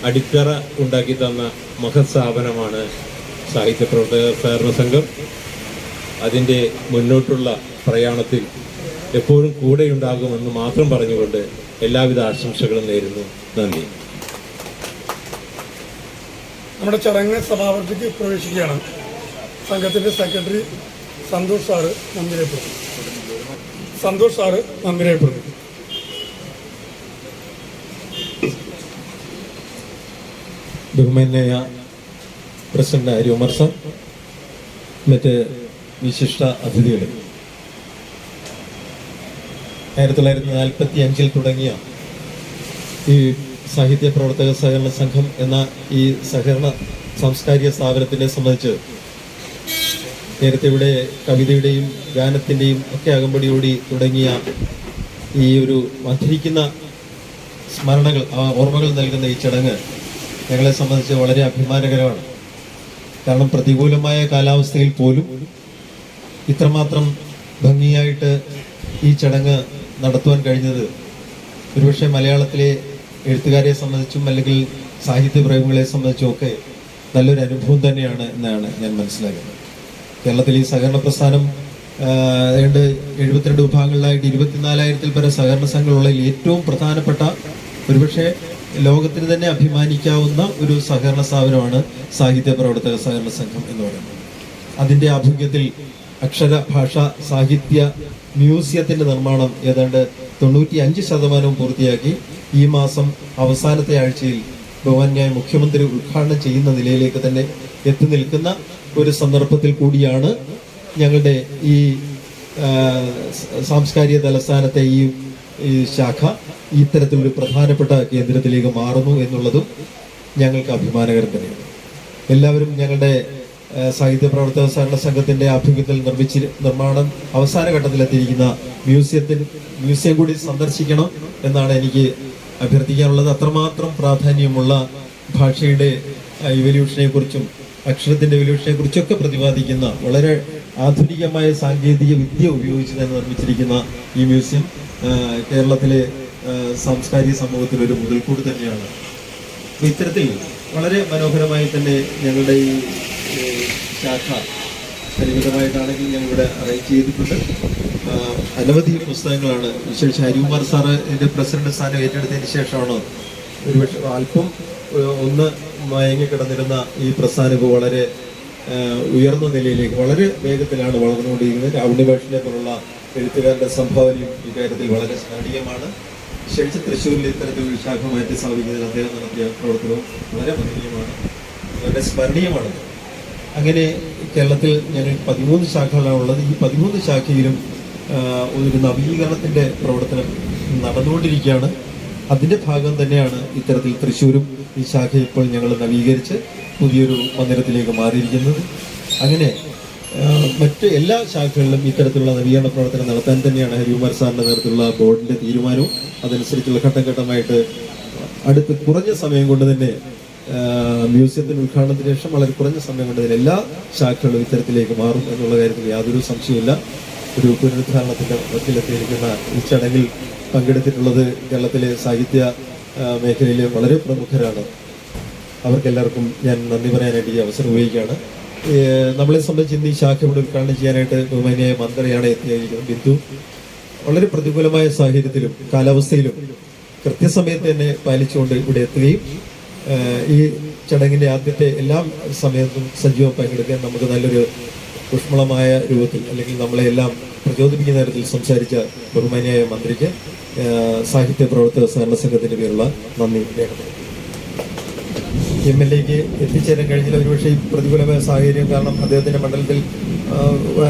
അടിത്തറ ഉണ്ടാക്കി തന്ന മഹത് സ്ഥാപനമാണ് സാഹിത്യ പ്രവർത്തക സഹകരണ സംഘം. അതിൻ്റെ മുന്നോട്ടുള്ള പ്രയാണത്തിൽ എപ്പോഴും കൂടെയുണ്ടാകുമെന്ന് മാത്രം പറഞ്ഞുകൊണ്ട് എല്ലാവിധ ആശംസകളും നേരുന്നു. നന്ദി. നമ്മുടെ ചടങ്ങ് സഭാപതിക്ക് പ്രവേശിക്കുകയാണ്. സംഘത്തിൻ്റെ സെക്രട്ടറി സന്തോഷ് സാറ് നന്ദി രേഖപ്പെടുത്തും. ബഹുമാന്യായ പ്രസിഡന്റ് അരി ഉമർ സാർ, മറ്റ് വിശിഷ്ട അതിഥികൾ, 1945 തുടങ്ങിയ ഈ സാഹിത്യ പ്രവർത്തക സഹകരണ സംഘം എന്ന ഈ സഹകരണ സാംസ്കാരിക സ്ഥാപനത്തിനെ സംബന്ധിച്ച് നേരത്തെ ഇവിടെ കവിതയുടെയും ഗാനത്തിൻ്റെയും ഒക്കെ അകമ്പടിയോടി തുടങ്ങിയ ഈ ഒരു മധുരിക്കുന്ന സ്മരണകൾ, ഓർമ്മകൾ നൽകുന്ന ഈ ചടങ്ങ് ഞങ്ങളെ സംബന്ധിച്ച് വളരെ അഭിമാനകരമാണ്. കാരണം പ്രതികൂലമായ കാലാവസ്ഥയിൽ പോലും ഇത്രമാത്രം ഭംഗിയായിട്ട് ഈ ചടങ്ങ് നടത്തുവാൻ കഴിഞ്ഞത് ഒരുപക്ഷെ മലയാളത്തിലെ എഴുത്തുകാരെ സംബന്ധിച്ചും അല്ലെങ്കിൽ സാഹിത്യപ്രേമികളെ സംബന്ധിച്ചും ഒക്കെ നല്ലൊരു അനുഭവം തന്നെയാണ് എന്നാണ് ഞാൻ മനസ്സിലാക്കുന്നത്. കേരളത്തിൽ ഈ സഹകരണ പ്രസ്ഥാനം 72 വിഭാഗങ്ങളിലായിട്ട് 24,000-ൽ പരം സഹകരണ സംഘങ്ങളുള്ള ഏറ്റവും പ്രധാനപ്പെട്ട, ഒരുപക്ഷെ ലോകത്തിന് തന്നെ അഭിമാനിക്കാവുന്ന ഒരു സഹകരണ സ്ഥാപനമാണ് സാഹിത്യ പ്രവർത്തക സഹകരണ സംഘം എന്ന് പറയുന്നത്. അതിൻ്റെ ആഭിമുഖ്യത്തിൽ അക്ഷര ഭാഷ സാഹിത്യ മ്യൂസിയത്തിൻ്റെ നിർമ്മാണം ഏതാണ്ട് 95% പൂർത്തിയാക്കി ഈ മാസം അവസാനത്തെ ആഴ്ചയിൽ ബഹുമാന്യായ മുഖ്യമന്ത്രി ഉദ്ഘാടനം ചെയ്യുന്ന നിലയിലേക്ക് തന്നെ എത്തി നിൽക്കുന്ന ഒരു സന്ദർഭത്തിൽ കൂടിയാണ് ഞങ്ങളുടെ ഈ സാംസ്കാരിക തലസ്ഥാനത്തെ ഈ ശാഖ ഇത്തരത്തിലൊരു പ്രധാനപ്പെട്ട കേന്ദ്രത്തിലേക്ക് മാറുന്നു എന്നുള്ളതും ഞങ്ങൾക്ക് അഭിമാനകരം തന്നെയാണ്. എല്ലാവരും ഞങ്ങളുടെ സാഹിത്യ പ്രവർത്തക സഹകരണ സംഘത്തിൻ്റെ ആഭിമുഖ്യത്തിൽ നിർമ്മാണം അവസാന ഘട്ടത്തിലെത്തിയിരിക്കുന്ന മ്യൂസിയം കൂടി സന്ദർശിക്കണം എന്നാണ് എനിക്ക് അഭ്യർത്ഥിക്കാനുള്ളത്. അത്രമാത്രം പ്രാധാന്യമുള്ള ഭാഷയുടെ ഇവല്യൂഷനെ കുറിച്ചും അക്ഷരത്തിൻ്റെ ഇവല്യൂഷനെ കുറിച്ചൊക്കെ പ്രതിപാദിക്കുന്ന വളരെ ആധുനികമായ സാങ്കേതിക വിദ്യ ഉപയോഗിച്ച് തന്നെ നിർമ്മിച്ചിരിക്കുന്ന ഈ മ്യൂസിയം കേരളത്തിലെ സാംസ്കാരിക സമൂഹത്തിലൊരു മുതൽക്കൂട് തന്നെയാണ്. അപ്പോൾ ഇത്തരത്തിൽ വളരെ മനോഹരമായി തന്നെ ഞങ്ങളുടെ ഈ ശാഖ പരിമിതമായിട്ടാണെങ്കിൽ ഞങ്ങളിവിടെ അറേഞ്ച് ചെയ്തിട്ടുണ്ട്. അനവധി പുസ്തകങ്ങളാണ്. വിശേഷിച്ച് ഹരികുമാർ സാറ് ഇതിൻ്റെ പ്രസിഡന്റ് സ്ഥാനം ഏറ്റെടുത്തതിന് ശേഷമാണ് ഒരുപക്ഷെ അല്പം ഒന്ന് മയങ്ങിക്കിടന്നിരുന്ന ഈ പ്രസ്ഥാനം ഇപ്പോൾ വളരെ ഉയർന്ന നിലയിലേക്ക് വളരെ വേഗത്തിലാണ് വളർന്നുകൊണ്ടിരിക്കുന്നത്. രാവണിഭാഷനെ പോലുള്ള എഴുത്തുകാരുടെ സംഭാവനയും ഇക്കാര്യത്തിൽ വളരെ സ്മരണീയമാണ്. വിശേഷിച്ച് തൃശ്ശൂരിൽ ഇത്തരത്തിലൊരു ശാഖ മാറ്റി സ്ഥാപിക്കുന്നതിൽ അദ്ദേഹം നടത്തിയ പ്രവർത്തനവും വളരെ മഹനീയമാണ്, വളരെ സ്മരണീയമാണ്. അങ്ങനെ കേരളത്തിൽ ഞങ്ങൾ 13 ശാഖകളാണുള്ളത്. ഈ 13 ശാഖയിലും ഒരു നവീകരണത്തിൻ്റെ പ്രവർത്തനം നടന്നുകൊണ്ടിരിക്കുകയാണ്. അതിൻ്റെ ഭാഗം തന്നെയാണ് ഇത്തരത്തിൽ തൃശ്ശൂരും ഈ ശാഖ ഇപ്പോൾ ഞങ്ങൾ നവീകരിച്ച് പുതിയൊരു മന്ദിരത്തിലേക്ക് മാറിയിരിക്കുന്നത്. അങ്ങനെ മറ്റ് എല്ലാ ശാഖകളിലും ഇത്തരത്തിലുള്ള നവീകരണ പ്രവർത്തനം നടത്താൻ തന്നെയാണ് ഹരികുമാർ സാറിൻ്റെ നേതൃത്വത്തിലുള്ള ബോർഡിൻ്റെ തീരുമാനവും. അതനുസരിച്ചുള്ള ഘട്ടം ഘട്ടമായിട്ട് അടുത്ത് കുറഞ്ഞ സമയം കൊണ്ട് തന്നെ മ്യൂസിയത്തിൻ്റെ ഉദ്ഘാടനത്തിന് ശേഷം വളരെ കുറഞ്ഞ സമയം കൊണ്ട് തന്നെ എല്ലാ ശാഖകളും ഇത്തരത്തിലേക്ക് മാറും എന്നുള്ള കാര്യത്തിൽ യാതൊരു സംശയമില്ല. ഒരു പുനരുദ്ധാരണത്തിൻ്റെ വക്കിലെത്തിയിരിക്കുന്ന ഈ ചടങ്ങിൽ പങ്കെടുത്തിട്ടുള്ളത് കേരളത്തിലെ സാഹിത്യ മേഖലയിലെ വളരെ പ്രമുഖരാണ്. അവർക്കെല്ലാവർക്കും ഞാൻ നന്ദി പറയാനായിട്ട് ഈ അവസരം ഉപയോഗിക്കുകയാണ്. നമ്മളെ സംബന്ധിച്ച് ഇന്ന് ഈ ശാഖ ഇവിടെ ഉദ്ഘാടനം ചെയ്യാനായിട്ട് ബഹുമാനിയായ മന്ത്രിയാണ് എത്തിയിരിക്കുന്നത്. ബിന്ദു വളരെ പ്രതികൂലമായ സാഹചര്യത്തിലും കാലാവസ്ഥയിലും കൃത്യസമയത്ത് തന്നെ പാലിച്ചുകൊണ്ട് ഇവിടെ എത്തുകയും ഈ ചടങ്ങിൻ്റെ ആദ്യത്തെ എല്ലാ സമയത്തും സജീവം പങ്കെടുക്കാൻ നമുക്ക് നല്ലൊരു ഊഷ്മളമായ രൂപത്തിൽ അല്ലെങ്കിൽ നമ്മളെ എല്ലാം പ്രചോദിപ്പിക്കുന്ന തരത്തിൽ സംസാരിച്ച ബഹുമാനിയായ മന്ത്രിക്ക് സാഹിത്യ പ്രവർത്തക സഹകരണ സംഘത്തിൻ്റെ പേരുള്ള നന്ദി രേഖപ്പെടുത്തുന്നു. MLAക്ക് എത്തിച്ചേരാൻ കഴിഞ്ഞില്ല. ഒരുപക്ഷെ ഈ പ്രതികൂലമായ സാഹചര്യം കാരണം അദ്ദേഹത്തിൻ്റെ മണ്ഡലത്തിൽ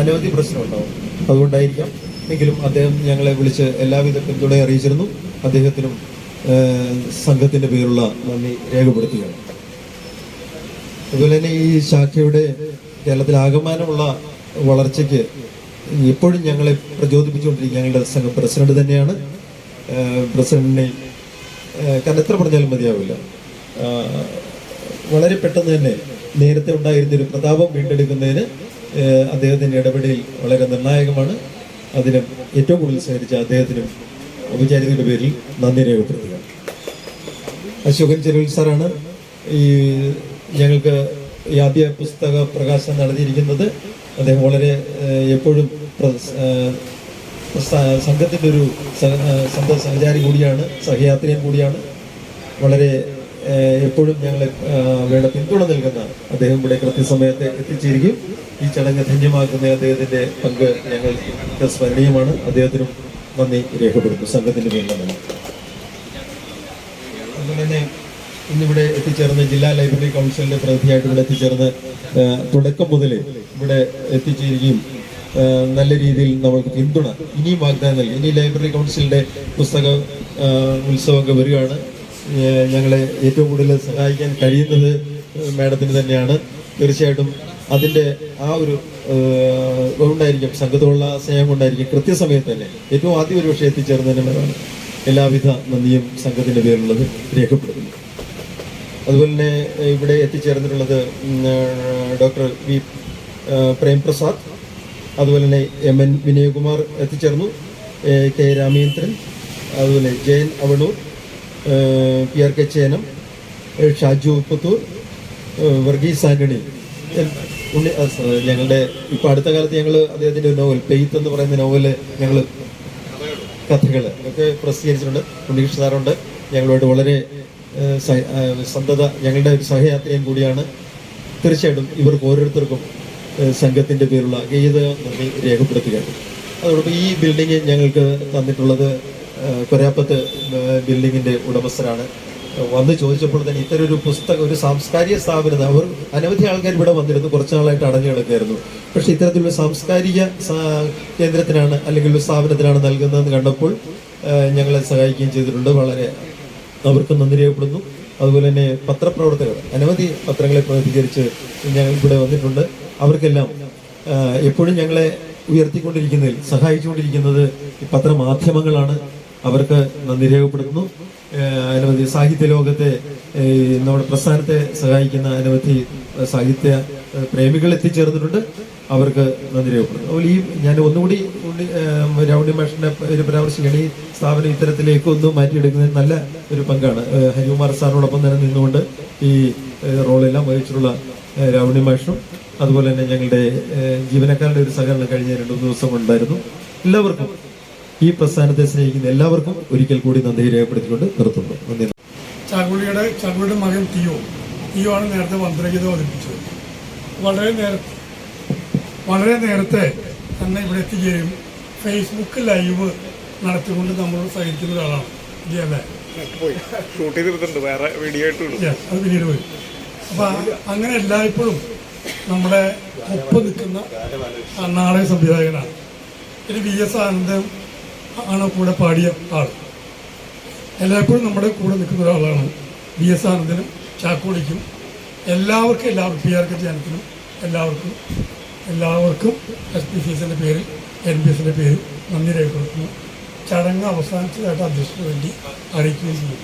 അനവധി പ്രശ്നമുണ്ടാവും, അതുകൊണ്ടായിരിക്കാം. എങ്കിലും അദ്ദേഹം ഞങ്ങളെ വിളിച്ച് എല്ലാവിധ പിന്തുണയും അറിയിച്ചിരുന്നു. അദ്ദേഹത്തിനും സംഘത്തിൻ്റെ പേരുള്ള നന്ദി രേഖപ്പെടുത്തുകയാണ്. അതുപോലെ തന്നെ ഈ ശാഖയുടെ കേരളത്തിൽ ആകമാനമുള്ള വളർച്ചയ്ക്ക് എപ്പോഴും ഞങ്ങളെ പ്രചോദിപ്പിച്ചുകൊണ്ടിരിക്കുക ഞങ്ങളുടെ സംഘം പ്രസിഡന്റ് തന്നെയാണ്. പ്രസിഡന്റിനെ കാരണം എത്ര പറഞ്ഞാലും മതിയാവില്ല. വളരെ പെട്ടെന്ന് തന്നെ നേരത്തെ ഉണ്ടായിരുന്നൊരു പ്രതാപം വീണ്ടെടുക്കുന്നതിന് അദ്ദേഹത്തിൻ്റെ ഇടപെടൽ വളരെ നിർണായകമാണ്. അതിന് ഏറ്റവും കൂടുതൽ സഹകരിച്ച അദ്ദേഹത്തിനും ഔപചാരികയുടെ പേരിൽ നന്ദി രേഖപ്പെടുത്തുക. അശോകൻ ചെരുവിൽ സാറാണ് ഈ ഞങ്ങൾക്ക് ഈ ആദ്യ പുസ്തക പ്രകാശനം നടത്തിയിരിക്കുന്നത്. അദ്ദേഹം വളരെ എപ്പോഴും സംഘത്തിൻ്റെ ഒരു സഹചാരി കൂടിയാണ്, സഹയാത്രികൻ കൂടിയാണ്. വളരെ എപ്പോഴും ഞങ്ങളെ വേണ്ട പിന്തുണ നൽകുന്ന അദ്ദേഹം ഇവിടെ കൃത്യസമയത്ത് എത്തിച്ചേരുകയും ഈ ചടങ്ങ് ധന്യമാക്കുന്ന അദ്ദേഹത്തിൻ്റെ പങ്ക് ഞങ്ങൾക്ക് സ്മരണീയമാണ്. അദ്ദേഹത്തിനും നന്ദി രേഖപ്പെടുത്തും സംഘത്തിൻ്റെ പേരിലാണ്. അതുപോലെ തന്നെ ഇന്നിവിടെ എത്തിച്ചേർന്ന് ജില്ലാ ലൈബ്രറി കൗൺസിലിൻ്റെ പ്രതിനിധിയായിട്ട് ഇവിടെ എത്തിച്ചേർന്ന് തുടക്കം മുതൽ ഇവിടെ എത്തിച്ചേരുകയും നല്ല രീതിയിൽ നമ്മൾക്ക് പിന്തുണ ഇനിയും വാഗ്ദാനം നൽകി. ഇനി ലൈബ്രറി കൗൺസിലിൻ്റെ പുസ്തക ഉത്സവമൊക്കെ വരികയാണ്. ഞങ്ങളെ ഏറ്റവും കൂടുതൽ സഹായിക്കാൻ കഴിയുന്നത് മാഡത്തിന് തന്നെയാണ്. തീർച്ചയായിട്ടും അതിൻ്റെ ആ ഒരു കൊണ്ടായിരിക്കും, സംഘത്തോടുള്ള സ്നേഹം കൊണ്ടായിരിക്കും കൃത്യസമയത്ത് തന്നെ ഏറ്റവും ആദ്യം ഒരു പക്ഷേ എത്തിച്ചേർന്നതിന് എല്ലാവിധ നന്ദിയും സംഘത്തിൻ്റെ പേരിലുള്ളത് രേഖപ്പെടുത്തുന്നു. അതുപോലെ തന്നെ ഇവിടെ എത്തിച്ചേർന്നിട്ടുള്ളത് ഡോക്ടർ വി പ്രേംപ്രസാദ്, അതുപോലെ തന്നെ MN വിനയകുമാർ എത്തിച്ചേർന്നു, K രാമേന്ദ്രൻ, അതുപോലെ ജയൻ അവണൂർ, PRK ചേനം, ഷാജു പുത്തൂർ, വർഗീസ് ആന്റണി. ഞങ്ങളുടെ ഇപ്പോൾ അടുത്ത കാലത്ത് ഞങ്ങൾ അദ്ദേഹത്തിൻ്റെ നോവൽ പെയ്ത്ത് എന്ന് പറയുന്ന നോവല് ഞങ്ങൾ കഥകൾ ഒക്കെ പ്രസിദ്ധീകരിച്ചിട്ടുണ്ട്. ഉണ്ണികൃഷ്ണ സാറുണ്ട് ഞങ്ങളുമായിട്ട് വളരെ സന്തത, ഞങ്ങളുടെ ഒരു സഹയാത്രികൻ കൂടിയാണ്. തീർച്ചയായിട്ടും ഇവർക്ക് ഓരോരുത്തർക്കും സംഘത്തിൻ്റെ പേരുള്ള ഗീത നന്ദി രേഖപ്പെടുത്തുകയാണ്. അതോടൊപ്പം ഈ ബിൽഡിംഗ് ഞങ്ങൾക്ക് തന്നിട്ടുള്ളത് കൊരാപ്പത്ത് ബിൽഡിങ്ങിൻ്റെ ഉടമസ്ഥരാണ്. വന്ന് ചോദിച്ചപ്പോൾ തന്നെ ഇത്തരം ഒരു പുസ്തകം, ഒരു സാംസ്കാരിക സ്ഥാപനം, അവർ അനവധി ആൾക്കാർ ഇവിടെ വന്നിരുന്നു, കുറച്ച് നാളായിട്ട് അടഞ്ഞു കിടക്കുകയായിരുന്നു. പക്ഷേ ഇത്തരത്തിലുള്ള സാംസ്കാരിക കേന്ദ്രത്തിനാണ് അല്ലെങ്കിൽ ഒരു സ്ഥാപനത്തിനാണ് നൽകുന്നതെന്ന് കണ്ടപ്പോൾ ഞങ്ങളെ സഹായിക്കുകയും ചെയ്തിട്ടുണ്ട്. വളരെ അവർക്ക് നന്ദി രേഖപ്പെടുന്നു. അതുപോലെ തന്നെ പത്രപ്രവർത്തകർ അനവധി പത്രങ്ങളെ പ്രതിനിധീകരിച്ച് ഞങ്ങൾ ഇവിടെ വന്നിട്ടുണ്ട്. അവർക്കെല്ലാം എപ്പോഴും ഞങ്ങളെ ഉയർത്തിക്കൊണ്ടിരിക്കുന്നതിൽ സഹായിച്ചുകൊണ്ടിരിക്കുന്നത് ഈ പത്രമാധ്യമങ്ങളാണ്. അവർക്ക് നന്ദി രേഖപ്പെടുത്തുന്നു. അനവധി സാഹിത്യ ലോകത്തെ നമ്മുടെ പ്രസ്ഥാനത്തെ സഹായിക്കുന്ന അനവധി സാഹിത്യ പ്രേമികൾ എത്തിച്ചേർന്നിട്ടുണ്ട്. അവർക്ക് നന്ദി രേഖപ്പെടുത്തുന്നു. അതുപോലെ ഈ ഞാൻ ഒന്നുകൂടി രൗണി മാഷിനെ ഒരു പരാമർശിക്കുകയാണ്. ഈ സ്ഥാപനം ഇത്തരത്തിലേക്ക് ഒന്ന് മാറ്റിയെടുക്കുന്നതിന് നല്ല ഒരു പങ്കാണ് ഹരികുമാർ സാറിനോടൊപ്പം തന്നെ നിന്നുകൊണ്ട് ഈ റോളെല്ലാം വഹിച്ചിട്ടുള്ള രൗണി മാഷും അതുപോലെ തന്നെ ഞങ്ങളുടെ ജീവനക്കാരുടെ ഒരു സഹകരണം കഴിഞ്ഞ 2-3 ദിവസം ഉണ്ടായിരുന്നു. എല്ലാവർക്കും ഈ പ്രസ്ഥാനത്തെ സ്നേഹിക്കുന്ന എല്ലാവർക്കും ഒരിക്കൽ കൂടി നന്ദി രേഖപ്പെടുത്തിക്കൊണ്ട് നിർത്തുന്നു. നന്ദി. ചാക്കുളിയുടെ മകൻ ടിയോ ആണ് നേരത്തെ മന്ത്രഗീതം അവതരിപ്പിച്ചത്. വളരെ നേരത്തെ തന്നെ ഇവിടെ എത്തിക്കുകയും ഫേസ്ബുക്ക് ലൈവ് നടത്തിക്കൊണ്ട് നമ്മളോട് സഹകരിക്കുന്ന ഒരാളാണ്. അല്ലേ? അത് പിന്നീട് പോയി. അപ്പം അങ്ങനെ എല്ലായ്പ്പോഴും നമ്മുടെ ഒപ്പം നിൽക്കുന്ന നാടക സംവിധായകനാണ്. പിന്നെ VS ആനന്ദൻ ആണ് കൂടെ പാടിയ ആൾ. എല്ലായ്പ്പോഴും നമ്മുടെ കൂടെ നിൽക്കുന്ന ഒരാളാണ് VS ആനന്ദനും ചാക്കോളിക്കും എല്ലാവർക്കും PRK ജനത്തിനും എല്ലാവർക്കും SPCSന്റെ പേരിൽ NBSന്റെ പേരിൽ നന്ദി രേഖപ്പെടുത്തുന്നു. ചടങ്ങ് അവസാനിച്ചതായിട്ട് അധ്യക്ഷന് വേണ്ടി അറിയിക്കുകയും ചെയ്യും.